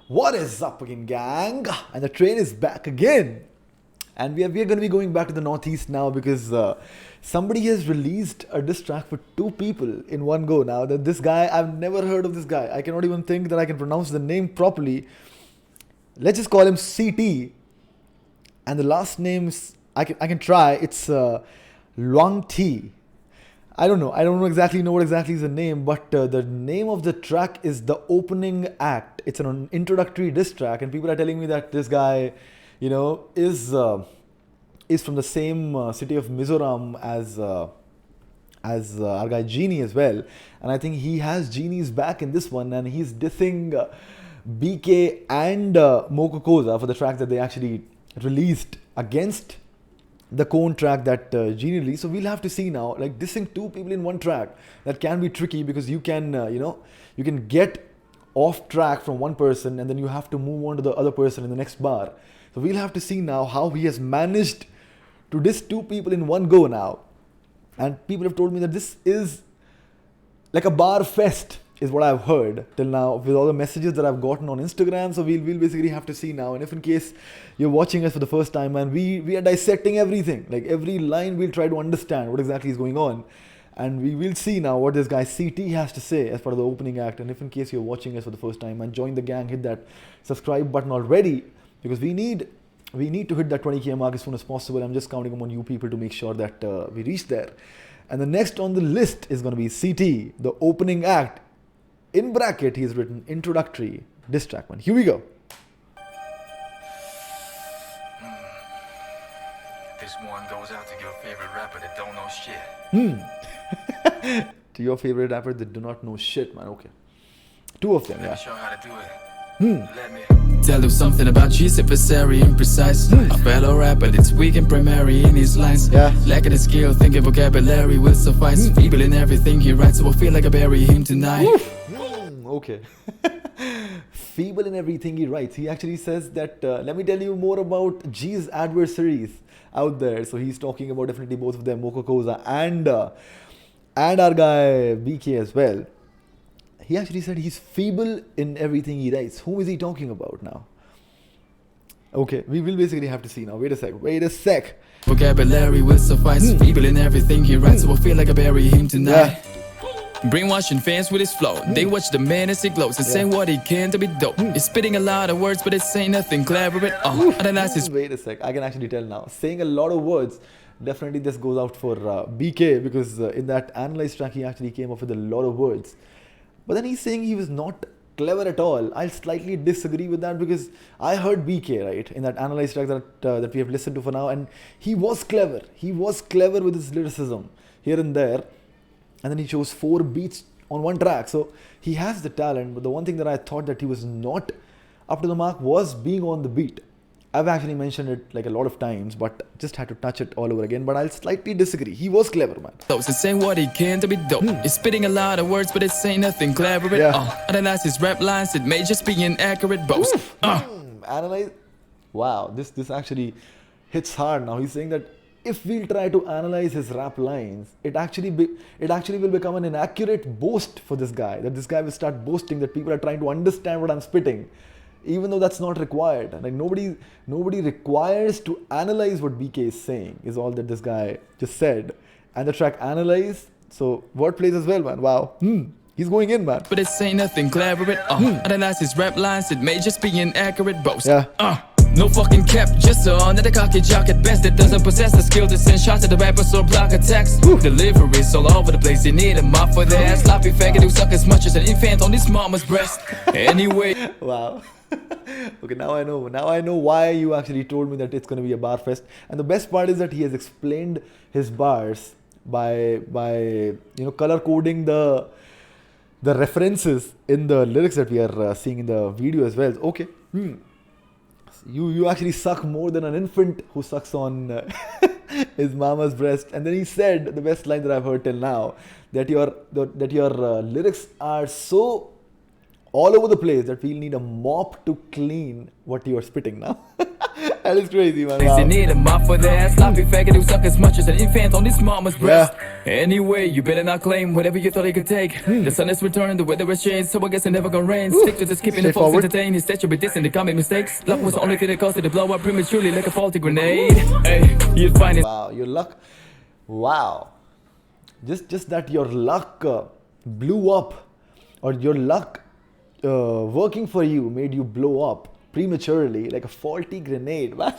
What is up again, gang? And the train is back again. And we are going to be going back to the Northeast now because somebody has released a diss track for two people in one go now. That this guy, I've never heard of this guy. I cannot even think that I can pronounce the name properly. Let's just call him CT. And the last name is, I can try. It's Tluangtea. I don't know exactly what exactly is the name, but the name of the track is The Opening Act. It's an introductory diss track, and people are telling me that this guy, is from the same city of Mizoram as our guy Genie as well. And I think he has Genie's back in this one, and he's dissing BK and MOKO KOZA for the track that they actually released against the Cone track that Genie released. So we'll have to see now, like dissing two people in one track, that can be tricky because you can, you can get off track from one person and then you have to move on to the other person in the next bar. So we'll have to see now how he has managed to diss two people in one go now. And people have told me that this is like a bar fest, is what I've heard till now with all the messages that I've gotten on Instagram. So we'll basically have to see now. And if in case you're watching us for the first time, and we are dissecting everything, like every line we'll try to understand what exactly is going on. And we will see now what this guy CT has to say as part of the opening act. And if in case you're watching us for the first time, and join the gang, hit that subscribe button already, because we need to hit that 20k mark as soon as possible. I'm just counting on you people to make sure that we reach there. And the next on the list is going to be CT, The Opening Act. In bracket, he's written introductory diss track one. Here we go. This one goes out to your favorite rapper that don't know shit. To your favorite rapper that do not know shit, man. Okay. Two of them, Let yeah. me show how to do it. Let me tell you something about G's if it's very imprecise. A fellow rapper that's weak and primary in his lines. Yeah. Lacking the skill, thinking vocabulary will suffice. Feeble in everything he writes, so I feel like I bury him tonight. Okay. Feeble in everything he writes. He actually says that, let me tell you more about G's adversaries out there. So he's talking about definitely both of them, MOKO KOZA and our guy BK as well. He actually said he's feeble in everything he writes. Who is he talking about now? Okay, we will basically have to see now. Wait a sec. Vocabulary will suffice. Feeble in everything he writes, so I feel like I bury him tonight. Yeah. Brainwashing fans with his flow. They watch the man as he glows and say what he can to be dope. He's spitting a lot of words, but it's saying nothing clever at all. Analyze his Wait a sec, I can actually tell now. Saying a lot of words. Definitely this goes out for BK, because in that analyze track he actually came up with a lot of words. But then he's saying he was not clever at all. I'll slightly disagree with that, because I heard BK, right, in that analyze track that we have listened to for now, and he was clever. He was clever with his lyricism here and there. And then he chose 4 beats on one track. So he has the talent, but the one thing that I thought that he was not up to the mark was being on the beat. I've actually mentioned it like a lot of times, but just had to touch it all over again. But I'll slightly disagree. He was clever, man. and say what he can to be dope. He's spitting a lot of words, but it's saying nothing clever at all. Analyze his rap lines, it may just be an accurate boast. Analyze. Wow, this actually hits hard now. He's saying that if we'll try to analyze his rap lines, it actually will become an inaccurate boast for this guy. That this guy will start boasting that people are trying to understand what I'm spitting, even though that's not required. Like nobody requires to analyze what BK is saying, is all that this guy just said. And the track Analyze, so wordplays as well, man. Wow. He's going in, man. But it's saying nothing clever at all. Analyze his rap lines, it may just be an accurate boast. Yeah. No fucking cap, just another cocky jock at best that doesn't possess the skill to send shots at the rappers or block attacks. Deliveries all over the place, you need a mop for that. Sloppy faggot who suck as much as an infant on his mama's breast. Anyway. Wow. Okay, now I know why you actually told me that it's going to be a bar fest. And the best part is that he has explained his bars by color coding the references in the lyrics that we are seeing in the video as well. Okay. You actually suck more than an infant who sucks on his mama's breast. And then he said the best line that I've heard till now, that your lyrics are so all over the place that we'll need a mop to clean what you are spitting now. That is crazy, man. They Wow. need a mop for that. Sloppy faggot who suck as much as an infant on his mama's breast. Anyway, you better not claim whatever you thought he could take. The sun is returned, the weather has changed, so I guess it never gonna rain. Stick to just keeping the folks Straightforward. entertained. Instead, you'll be dissing the common mistakes. Luck was the only thing that caused it to blow up prematurely like a faulty grenade. Hey, you'd find it. Wow, your luck. Wow. Just that your luck blew up, or your luck working for you made you blow up prematurely like a faulty grenade, man.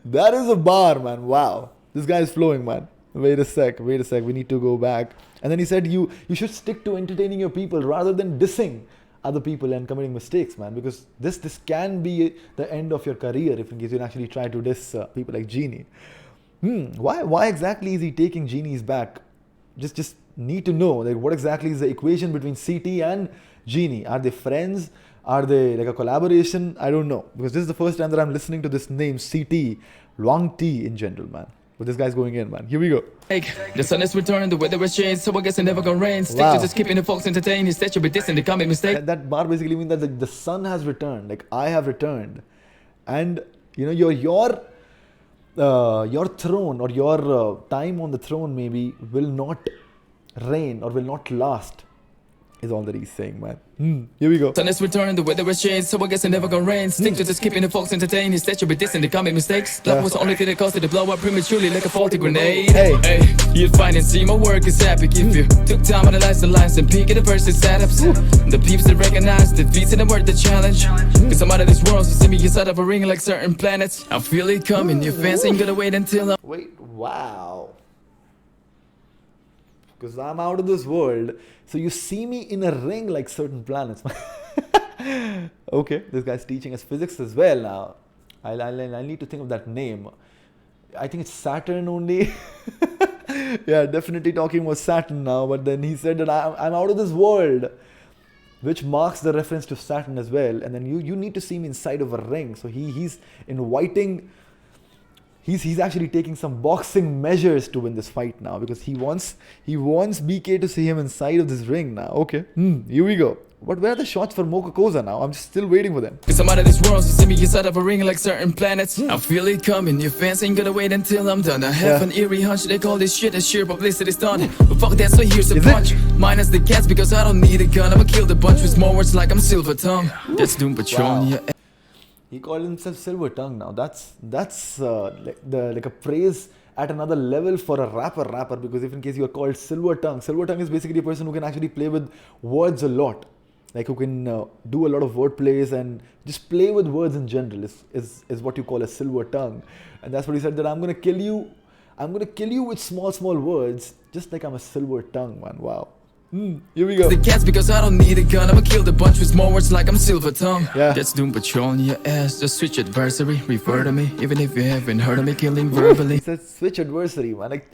That is a bar, man. Wow. This guy is flowing, man. Wait a sec. We need to go back. And then he said you should stick to entertaining your people rather than dissing other people and committing mistakes, man. Because this can be the end of your career if in case you actually try to diss people like Genie. Why exactly is he taking Genie's back? Just need to know, like, what exactly is the equation between CT and Genie? Are they friends? Are they like a collaboration? I don't know, because this is the first time that I'm listening to this name CT, Tluangtea in general, man. But this guy's going in, man. Here we go. The sun is returned, the weather has changed, so I guess it never gonna rain. Stick Wow. to just keeping the folks entertained. Instead, you'll be dissing the common mistake. And that bar basically means that the sun has returned, like I have returned, and you know your throne or your time on the throne maybe will not reign or will not last, is all that he's saying, man. Here we go. Sun is returned, the weather has changed, so I guess it never gonna rain. Stick to just keeping the folks entertained. Instead, you'll be dissing the common mistakes. Luck was the only thing that caused it to blow up prematurely like a faulty grenade. Hey. You'd find and see my work is epic if you took time to analyze the lines and peek at the versus setups. The peeps that recognize the feats and the worth the challenge. Cause I'm out of this world, so see me inside of a ring like certain planets. I feel it coming, your fans ain't gonna wait until I'm. Wait, wow. Because I'm out of this world, so you see me in a ring like certain planets. Okay, this guy's teaching us physics as well now. I need to think of that name. I think it's Saturn only. Yeah, definitely talking about Saturn now, but then he said that I'm out of this world, which marks the reference to Saturn as well. And then you need to see me inside of a ring. So he's inviting, he's actually taking some boxing measures to win this fight now, because he wants BK to see him inside of this ring now. Okay, here we go. But where are the shots for MOKO KOZA now? I'm just still waiting for them. Cause I'm out of this world, so see me inside of a ring like certain planets. I feel it coming, your fans ain't gonna wait until I'm done. I have an eerie hunch, they call this shit a sheer publicity stunt. But fuck that, so here's a punch. Minus the cats, because I don't need a gun. I'ma kill the bunch with more words like I'm Silver Tongue. That's Doom Patrol, yeah. He called himself Silver Tongue now. That's like a praise at another level for a rapper, because if in case you are called Silver Tongue is basically a person who can actually play with words a lot. Like who can do a lot of word plays and just play with words in general is what you call a silver tongue. And that's what he said, that I'm gonna kill you with small words, just like I'm a silver tongue, man. Wow. Here we go. The cats, because I don't need a gun. I'ma kill the bunch with more words like I'm Silver Tongue. Yeah. That's Doom Patrol in your ass. Just switch adversary, refer to me. Even if you haven't heard of me killing verbally. He said switch adversary, man. Like,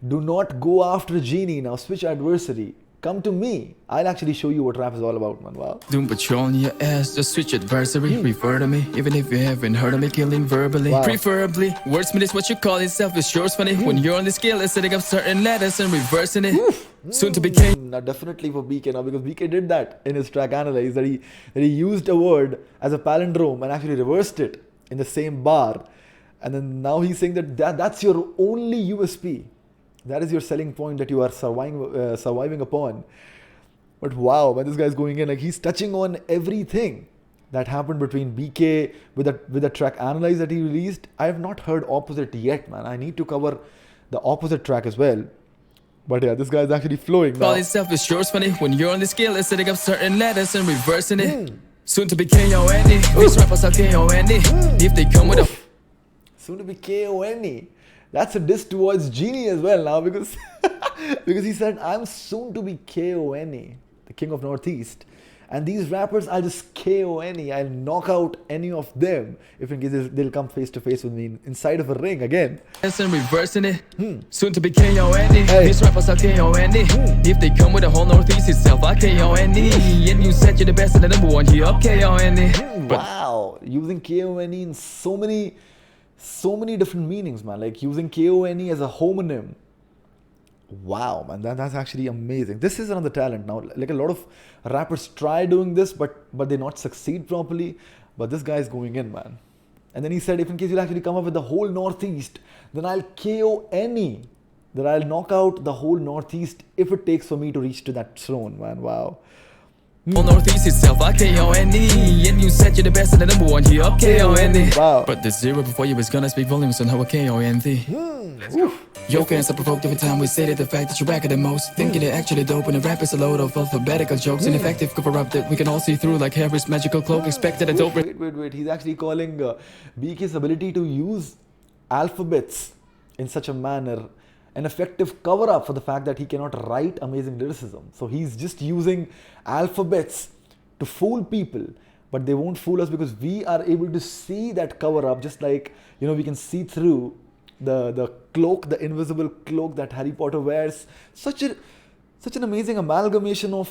do not go after Genie now. Switch adversary. Come to me. I'll actually show you what rap is all about, man. Wow. Doom Patrol in your ass, just switch adversary, refer to me. Even if you haven't heard of me killing verbally. Wow. Preferably, wordsmith is what you call yourself. It's yours funny when you're on the scale, it's setting up certain letters and reversing it. Soon to be king. Now definitely for BK now, because BK did that in his track Analyze, that he used a word as a palindrome and actually reversed it in the same bar. And then now he's saying that's your only USP. That is your selling point that you are surviving upon. But wow, man, this guy's going in, like he's touching on everything that happened between BK with the track Analyze that he released. I have not heard Opposite yet, man. I need to cover the Opposite track as well. But yeah, this guy's actually flowing now. Call yourself is yours funny when you're on the scale, it's setting up certain letters and reversing it. Soon to be KONE. These rappers are KONE. If they come with a soon to be KONE. That's a diss towards Genie as well now, because because he said, I'm soon to be KONE, the king of Northeast. And these rappers, I'll just KONE. I'll knock out any of them if in case they'll come face to face with me inside of a ring again. and reversing it. Soon to be KONE. These rappers are KONE. If they come with a whole Northeast itself, I KONE. And you said you're the best and the number one, here up KONE. Wow, using KONE in so many different meanings, man. Like using KONE as a homonym. Wow, man, that's actually amazing. This is another talent now. Like a lot of rappers try doing this, but they not succeed properly. But this guy is going in, man. And then he said, if in case you'll actually come up with the whole Northeast, then I'll KO any. That I'll knock out the whole Northeast if it takes for me to reach to that throne, man. Wow. Well, Northeast itself, I KONE. And you said you're the best and the number one here, KONE. Wow. But the zero before you is gonna speak volumes on how I KONE. Let's go. Your fans are provoked every time we say that the fact that you're back at the most. Thinking it actually dope when the rap is a load of alphabetical jokes. Ineffective cover up that we can all see through like Harry's magical cloak. Expected a dope. Wait. He's actually calling BK's ability to use alphabets in such a manner an effective cover up for the fact that he cannot write amazing lyricism. So he's just using alphabets to fool people, but they won't fool us because we are able to see that cover up, just like, you know, we can see through the cloak, the invisible cloak that Harry Potter wears. Such an amazing amalgamation of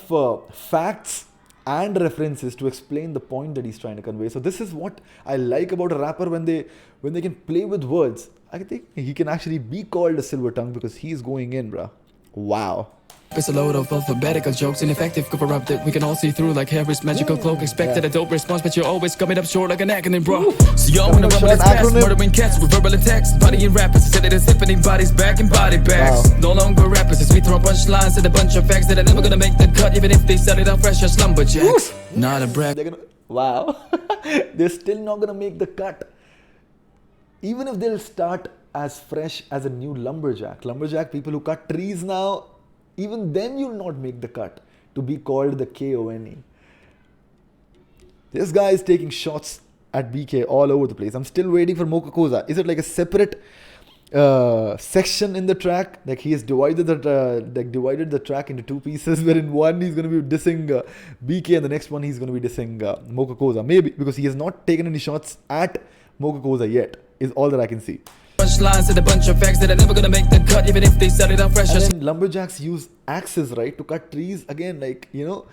facts and references to explain the point that he's trying to convey. So this is what I like about a rapper, when they can play with words. I think he can actually be called a silver tongue because he's going in, bruh. Wow. It's a load of alphabetical jokes. Ineffective cover up that we can all see through like Harry's magical cloak. Expected a dope response, but you're always coming up short like an acronym, bro. So y'all wanna rub this past, murdering cats with verbal attacks. Bodying rappers, said it as symphony bodies back and body bags. Wow. No longer rappers as we throw punchlines at a bunch of facts that are never gonna make the cut, even if they started out fresh as lumberjacks. Not a brag. Wow. They're still not gonna make the cut. Even if they'll start as fresh as a new lumberjack. Lumberjack, people who cut trees now, even then you'll not make the cut to be called the KONE. This guy is taking shots at BK all over the place. I'm still waiting for MOKO KOZA. Is it like a separate section in the track? Like he has divided the track into two pieces, where in one he's going to be dissing BK and the next one he's going to be dissing MOKO KOZA. Maybe because he has not taken any shots at MOKO KOZA yet, is all that I can see. Punchlines and a bunch of facts that are never gonna make the cut, even if they started out fresh. And then lumberjacks use axes, right, to cut trees. Again, like, you know,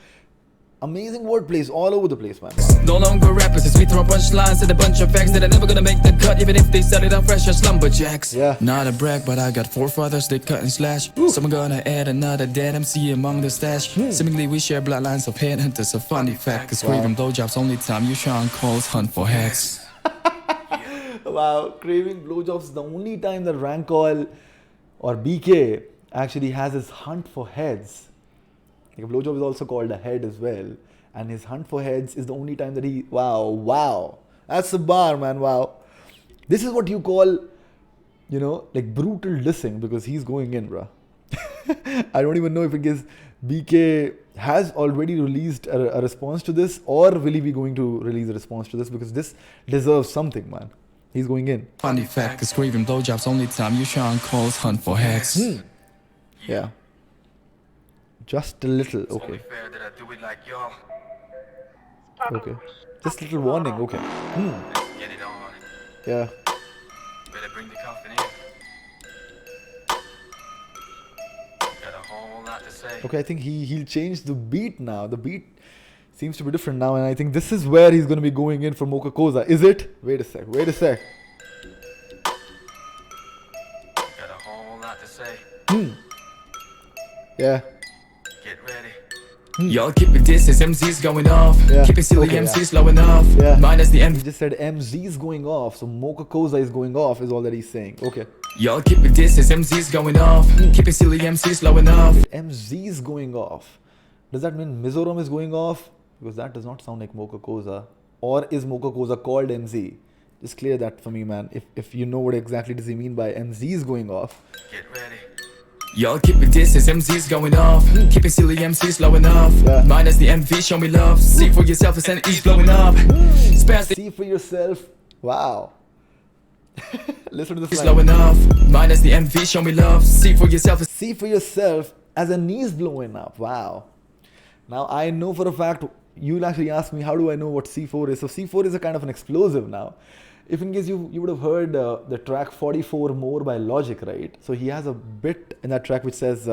amazing wordplays all over the place, man. No longer rappers as we throw punchlines and a bunch of facts that are never gonna make the cut, even if they started out fresh as lumberjacks. Yeah. Not a brag, but I got forefathers, they cut and slash. Someone gonna add another dead MC among the stash. Seemingly we share bloodlines of headhunters, a funny fact. Cause craving blowjobs only time you Sean calls hunt for hacks. Wow, craving blowjobs is the only time that Rankol or BK actually has his hunt for heads. Like a blowjob is also called a head as well. And his hunt for heads is the only time that he... Wow. That's a bar, man, wow. This is what you call, you know, like brutal dissing, because he's going in, bruh. I don't even know if it gets... BK has already released a response to this, or will he be going to release a response to this, because this deserves something, man. He's going in. Funny fact, cause craving blowjobs only time you Sean calls hunt for hacks. Yeah. Just a little, It's only okay. fair that I do it like y'all. Okay. Just a little warning, okay. Let's get it on. Yeah. Better bring the coffin in. Got a whole lot to say. Okay, I think he'll change the beat now. The beat seems to be different now, and I think this is where he's going to be going in for MOKO KOZA. Is it? Wait a sec. Got a whole lot to say. Yeah. Get ready. Y'all keep it distance, MC's going off. Yeah. Keep it silly, Okay, MC's low enough. Yeah. Minus the He M. just said MZ's going off, so MOKO KOZA is going off is all that he's saying. Okay. Y'all keep it distance, MC's going off. Keep it silly, MC's low enough. MZ's going off. Does that mean Mizoram is going off? Because that does not sound like MOKO KOZA. Or is MOKO KOZA called MZ? Just clear that for me, man. If you know what exactly does he mean by MZ's going off. Get ready. Y'all keep it distance, MC's going off. Keep it silly, MC's low enough. Yeah. Minus the MV, show me love. See for yourself, it's an E's blowing up. Spaz See for yourself. Wow. Listen to this is low line. enough. Minus the MV, show me love. See for yourself, it's See for yourself as a knees blowing up. Wow. Now I know for a fact, you'll actually ask me, how do I know what C4 is? So C4 is a kind of an explosive now. If in case you would have heard the track 44 More by Logic, right? So he has a bit in that track which says,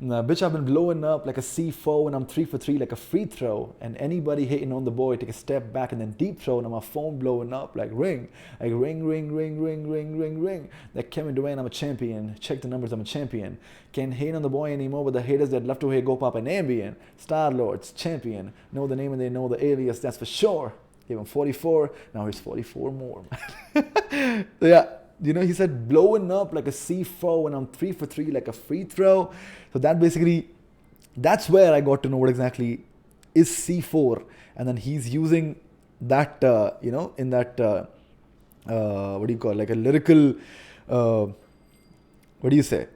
bitch, I've been blowing up like a C4 and I'm 3 for 3 like a free throw. And anybody hitting on the boy, take a step back and then deep throw, and I'm a phone blowing up like ring. Like ring, ring, ring, ring, ring, ring, ring. Like Kevin Durant, I'm a champion. Check the numbers, I'm a champion. Can't hate on the boy anymore, but the haters that love to hear go pop an ambient. Star Lords, champion. Know the name and they know the alias, that's for sure. Gave him 44. Now it's 44 more. So yeah, you know, he said blowing up like a C4 when I'm 3 for 3 like a free throw. So that basically, that's where I got to know what exactly is C4. And then he's using that, you know, in that, what do you call it? Like a lyrical, what do you say?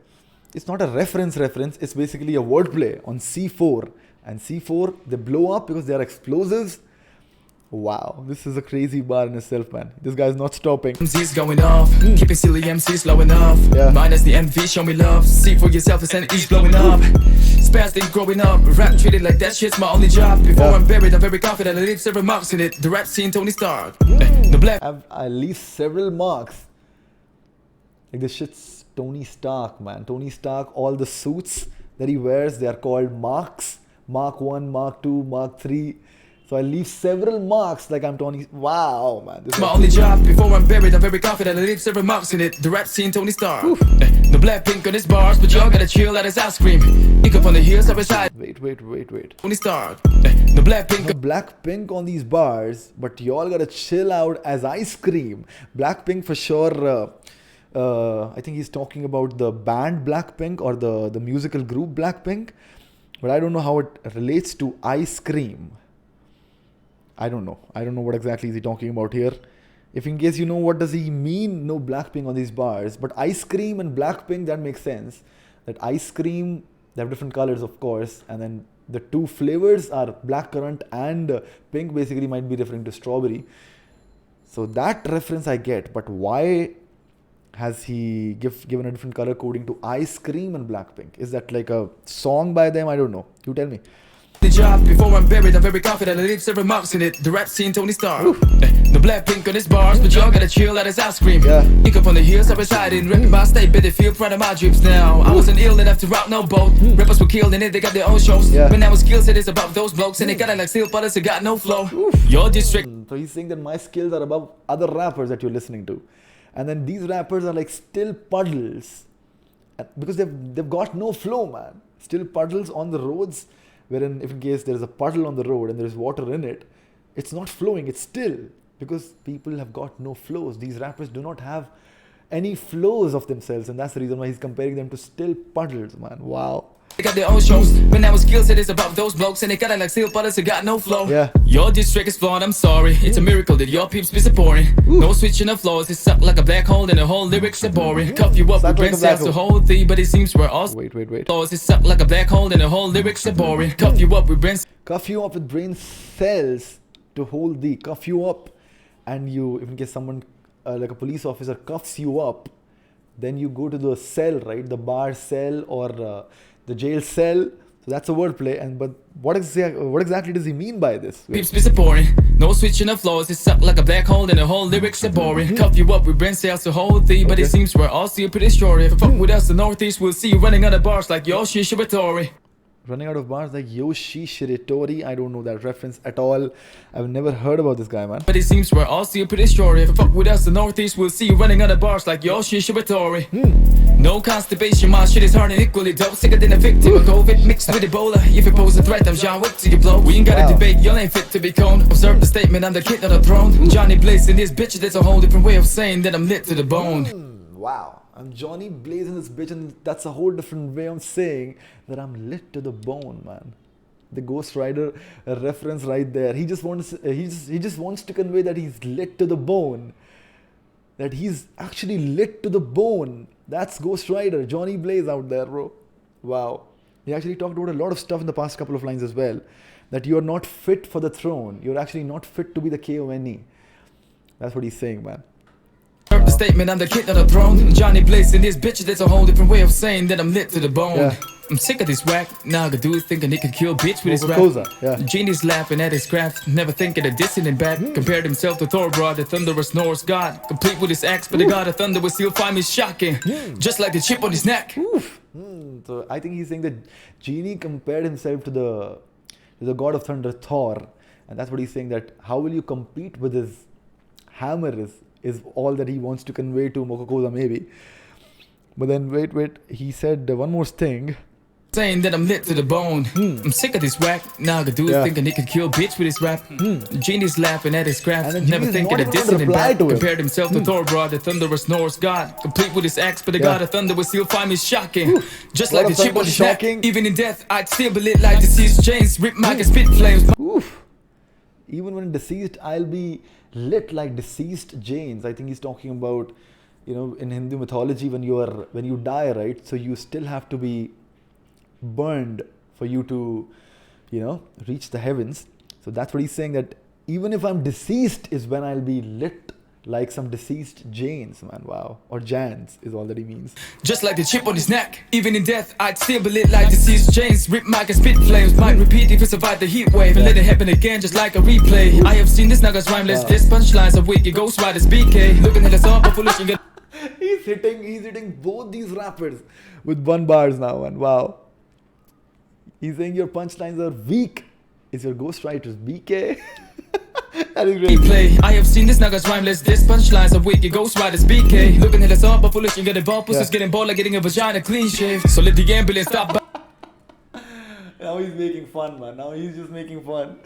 It's not a reference, it's basically a wordplay on C4. And C4, they blow up because they are explosives. Wow, this is a crazy bar in itself, man. This guy's not stopping. MCs going off, keeping silly MCs low enough. Yeah. Minus the MV, show me love. See for yourself, it's an each blowing up. Spastic growing up, rap treated like that shit's my only job. Before I'm buried, I'm very confident. I leave several marks in it. The rap scene, Tony Stark. The black. I leave several marks. Like this shit's Tony Stark, man. Tony Stark, all the suits that he wears, they are called marks. Mark 1, Mark 2, Mark 3. So I leave several marks like I'm Tony. Wow, man. This my only job. Before I'm buried, I'm very confident. I leave several marks in it. The rap scene, Tony Stark. The black pink on his bars, but y'all gotta chill at his ice cream. Ink up on the heels of his side. Wait. Tony Stark. The black pink. No black pink on these bars, but y'all gotta chill out as ice cream. Blackpink for sure. I think he's talking about the band Blackpink or the musical group Blackpink. But I don't know how it relates to ice cream. I don't know what exactly is he talking about here. If in case you know what does he mean, no Blackpink on these bars. But ice cream and Blackpink, that makes sense. That ice cream, they have different colors of course. And then the two flavors are blackcurrant and pink, basically might be referring to strawberry. So that reference I get. But why has he given a different color coding to ice cream and Blackpink? Is that like a song by them? I don't know. You tell me. The job. Before I'm buried, I'm very confident. I leave several marks in it. The rap scene, Tony Stark. The black pink on his bars, but y'all gotta chill at his ice cream. Ink up on the heels of his hiding. Ripping my state, better feel proud of my dreams now. I wasn't ill enough to rock no boat. Rappers were killed in it, they got their own shows. When I was skills, it is about those blokes. And they got it like steel butters, they got no flow. Your district. So he's saying that my skills are above other rappers that you're listening to. And then these rappers are like still puddles. Because they've got no flow, man. Still puddles on the roads. Wherein if in case there is a puddle on the road and there is water in it, it's not flowing, it's still. Because people have got no flows. These rappers do not have any flows of themselves. And that's the reason why he's comparing them to still puddles, man. Wow. They got their own shows. When I was skills, it is about those blokes. And they got it like steel butters, they got no flow. Your district is flawed, I'm sorry. It's a miracle that your peeps be supporting. No switching of flows, it's sucked like a black hole. And the whole lyrics are boring. Cuff you up with brain cells to hold thee. But it seems we're all Wait. flows, it's sucked like a black hole. And the whole lyrics are boring. Cuff you up with brain cells to hold thee. Cuff you up. And you, if in case someone, like a police officer cuffs you up, then you go to the cell, right? The bar cell or the jail cell. So that's a wordplay. But what exactly does he mean by this? Peeps be supporting. No switching of flows, it's sucked like a black hole. And the whole lyrics are boring. Cuff you up with brain cells to hold thee. But it seems we're all still pretty short. If you fuck with us the Northeast, we'll see you running out of bars like Yoshi Shibatory. Running out of bars like Yoshi Shiritori. I don't know that reference at all. I've never heard about this guy, man. But it seems we're all still pretty short. If you fuck with us the Northeast, we'll see you running out of bars like Yoshi Shibatory. No constipation, my shit is hard and equally dope. Sicker than a victim of COVID mixed with Ebola. If you pose a threat, I'm John Wick to your blow. We ain't gotta debate, y'all ain't fit to be coned. Observe the statement, I'm the kid on the throne. Johnny Blaze in this bitch, that's a whole different way of saying that I'm lit to the bone. Wow. I'm Johnny Blaze in this bitch, and that's a whole different way of saying that I'm lit to the bone, man. The Ghost Rider reference right there. He just wants to convey that he's lit to the bone. That he's actually lit to the bone. That's Ghost Rider, Johnny Blaze out there, bro. Wow. He actually talked about a lot of stuff in the past couple of lines as well. That you're not fit for the throne. You're actually not fit to be the KONE. That's what he's saying, man. The statement, I'm the kid on the throne. Johnny Blaze in this bitch, that's a whole different way of saying that I'm lit to the bone. I'm sick of this whack naga dude thinking he can kill bitch with his rap. KOZA, Genie's laughing at his craft, never thinking of dissing him back. Compared himself to Thor, the thunderous Norse god, complete with his axe, but the god of thunder will still find me shocking, just like the chip on his neck. So I think he's saying that Genie compared himself to the god of thunder, Thor, and that's what he's saying, that how will you compete with his hammer is all that he wants to convey to MOKO KOZA maybe. But then wait, he said one more thing. saying that I'm lit to the bone. I'm sick of this whack. Now the dude thinking he can kill bitch with his rap. Genie's laughing at his craft. And Never Genie's thinking not of even dissing him reply back. to him. Compared himself to Thor, bro, the thunderous Norse god. Complete with his axe, but the god of thunder will still find me shocking. Just like the chip on his neck. Even in death, I'd still be lit like deceased James. Rip mic and spit flames. Oof. Even when deceased, I'll be lit like deceased Jains. I think he's talking about, you know, in Hindu mythology, when you die, right? So you still have to be burned for you to, you know, reach the heavens. So that's what he's saying, that even if I'm deceased is when I'll be lit like some deceased Jains, man. Wow. Or Jans is all that he means. Just like the chip on his neck. Even in death, I'd still be lit like deceased Jains. Rip mic and spit flames. Might repeat if it survive the heat wave. And let it happen again just like a replay. I have seen this nigga's rhymeless. This punchlines of wicked ghost riders BK. Looking at us all but foolish and get He's hitting both these rappers with one bars now, and wow. He's saying your punchlines are weak. Is your ghostwriters BK? That is great. Play. I have seen this nigga's rhymeless. This punchlines of wicked ghost riders BK. Looking at us all but foolish and get involved. Pussy's getting bored like getting a vagina clean shaved. So let the ambulance stop by. Now he's making fun, man. Now he's just making fun.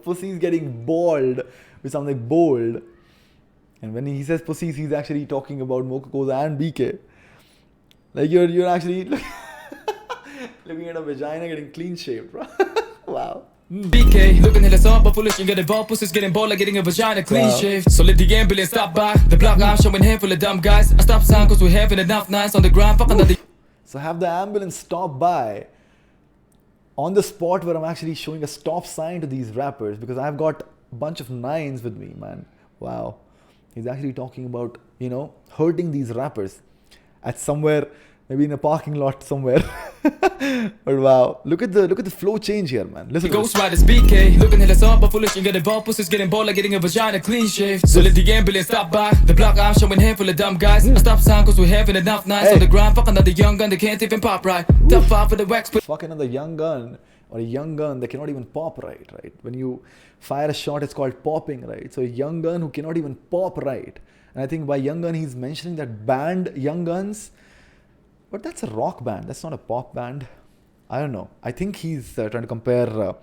Pussy's getting bald with something bold. And when he says pussies, he's actually talking about MOKO KOZA and BK. Like you're actually looking at a vagina getting clean shaved, bro. Wow. BK, looking at us all but foolish and getting involved. Pussy's getting bored like getting a vagina clean shaved. So let the ambulance stop by. The block I'm showing handful of dumb guys. I stop sign cause we're having enough nights on the ground. Fuck another. So have the ambulance stop by on the spot where I'm actually showing a stop sign to these rappers, because I've got a bunch of nines with me, man. Wow. He's actually talking about, you know, hurting these rappers at somewhere, maybe in a parking lot somewhere. But wow, look at the flow change here, man. Listen. Ghost riders BK, looking at us all but foolish and getting involved. Pussy's getting bored like getting a vagina clean shaved. So let the ambulance stop by. The block I'm showing handful of dumb guys. I stop sign cause we're having enough nights on the ground. Fuck another young gun that can't even pop right. Top 5 for the wax. Fuck another young gun, or a young gun that cannot even pop right? When you fire a shot, it's called popping, right? So a young gun who cannot even pop right. And I think by young gun, he's mentioning that band Young Guns. But that's a rock band. That's not a pop band. I don't know. I think he's trying to compare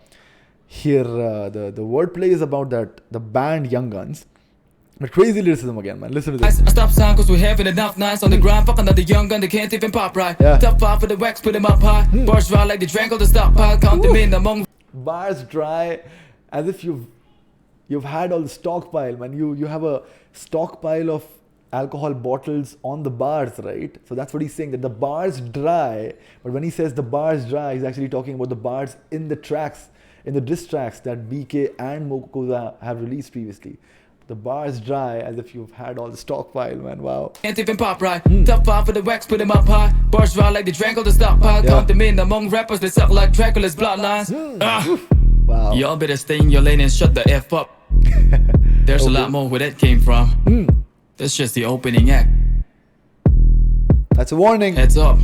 here. The wordplay is about that the band Young Guns. But crazy lyricism again, man. Listen to this. I stop sign cause we're having enough nights on the ground. Fuck another young gun that can't even pop right. Top 5 for the wax, put them up high. Bars dry like the drank all the stockpile. Count them in among bars dry as if you've had all the stockpile, man. You have a stockpile of alcohol bottles on the bars, right? So that's what he's saying, that the bars dry. But when he says the bars dry, he's actually talking about the bars in the tracks, in the diss tracks that BK and MOKO KOZA have released previously. The bars dry as if you've had all the stockpile, man. Wow. Can't even pop right. Top 5 for the wax, put them up high. Bars dry like the drank all the stockpile. Count them in among rappers that suck like Dracula's bloodlines. Wow. Y'all better stay in your lane and shut the F up. There's a lot more where that came from. That's just the opening act. That's a warning. Heads up.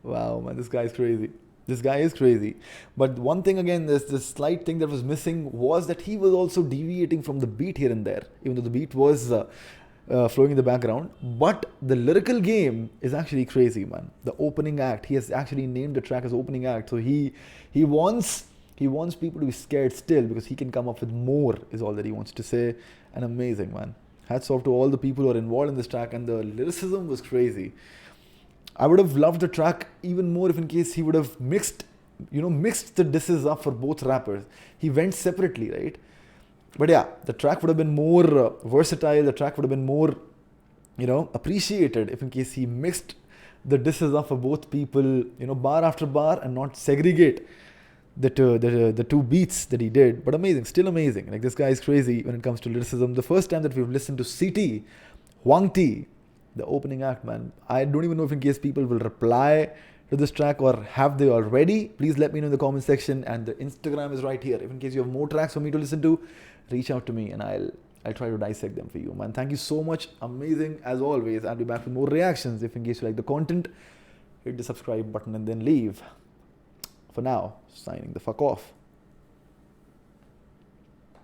Wow, man, this guy is crazy. This guy is crazy. But one thing again, this slight thing that was missing was that he was also deviating from the beat here and there, even though the beat was flowing in the background. But the lyrical game is actually crazy, man. The opening act, he has actually named the track as opening act. So he wants people to be scared still, because he can come up with more, is all that he wants to say. And amazing, man. Hats off to all the people who are involved in this track, and the lyricism was crazy. I would have loved the track even more if in case he would have mixed the disses up for both rappers. He went separately, right? But yeah, the track would have been more versatile. The track would have been more, appreciated if in case he mixed the disses up for both people, bar after bar, and not segregate the two beats that he did. But amazing, still amazing. Like, this guy is crazy when it comes to lyricism. The first time that we've listened to CT, Tluangtea, the opening act, man. I don't even know if in case people will reply to this track or have they already. Please let me know in the comment section, and the Instagram is right here. If in case you have more tracks for me to listen to, reach out to me and I'll try to dissect them for you, man. Thank you so much. Amazing as always. I'll be back with more reactions. If in case you like the content, hit the subscribe button and then leave. For now, signing the fuck off.